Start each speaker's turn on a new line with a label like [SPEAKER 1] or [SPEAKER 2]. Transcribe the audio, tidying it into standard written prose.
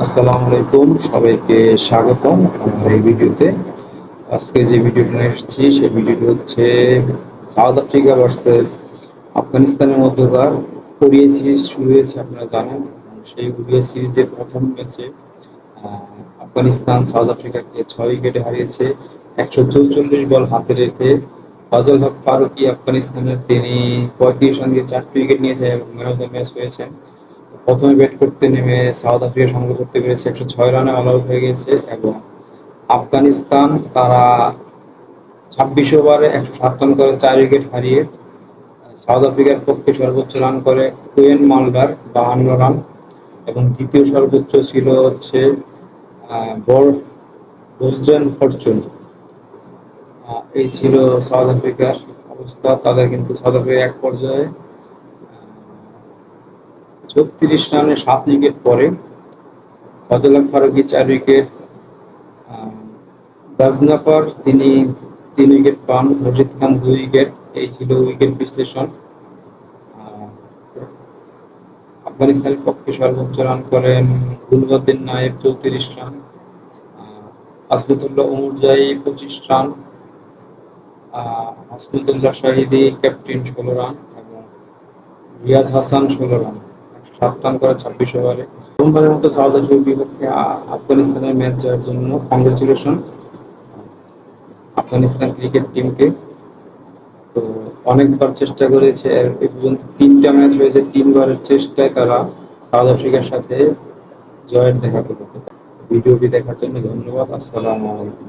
[SPEAKER 1] আসসালামু আলাইকুম, সবাইকে স্বাগতম আমার এই ভিডিওতে। আজকে যে ভিডিওটা নিয়ে এসেছি সেই ভিডিওটি হচ্ছে সাউথ আফ্রিকা ভার্সেস আফগানিস্তানের মধ্যকার ওডিআই সিরিজ শুরু হয়েছে, আপনারা জানেন। সেই ওডিআই সিরিজের প্রথম ম্যাচে আফগানিস্তান সাউথ আফ্রিকাকে 6 উইকেটে হারিয়েছে। 144 বল হাতে রেখে ফজল হক ফারুকী আফগানিস্তানের, তিনি 35 রান দিয়ে 4টি উইকেট নিয়েছে এবং ম্যান অফ দ্য ম্যাচ হয়েছেন। প্রথমে ব্যাট করতে নেমে সাউথ আফ্রিকা সংগ্রহ করতে পেরেছে, 106 রানে অল আউট হয়ে গেছে। এবং আফগানিস্তান তারা 26 ওভারে 107 রান করে 4 উইকেট হারিয়ে সাউথ আফ্রিকার পক্ষে সর্বোচ্চ রান করে কোয়েন মালগার 52 রান, এবং দ্বিতীয় সর্বোচ্চ ছিল হচ্ছে বোজডেন ফরচুন। এই ছিল সাউথ আফ্রিকার অবস্থা। তাদের কিন্তু সাউথ আফ্রিকা এক পর্যায়ে 36 রানে 7 উইকেট পরে ফজল হক ফারুকী 4 উইকেট, গাজনাফার তিনি 3 উইকেট পান, রশিদ খান 2 উইকেট। এই ছিল উইকেট বিশ্লেষণ। আফগানিস্তানের পক্ষে সর্বোচ্চ রান করেন Gulbadin Naib 34 run, Azmatullah Omarzai 25 run, Hashmatullah Shahidi captain 16 run, এবং রিয়াজ হাসান 16 রান। 107 রান করে 26 ওভারে। প্রথমবারের মতো সাউথ আফ্রিকার বিপক্ষে আফগানিস্তানের ম্যাচ জয়ের জন্য কংগ্রেচুলেশন আফগানিস্তান ক্রিকেট টিমকে। তো অনেকবার চেষ্টা করেছে, এ পর্যন্ত 3টা ম্যাচ হয়েছে, 3বারের চেষ্টায় তারা সাউথ আফ্রিকার সাথে জয়ের দেখা পেতে পারে। ভিডিওটি দেখার জন্য ধন্যবাদ। আসসালামু আলাইকুম।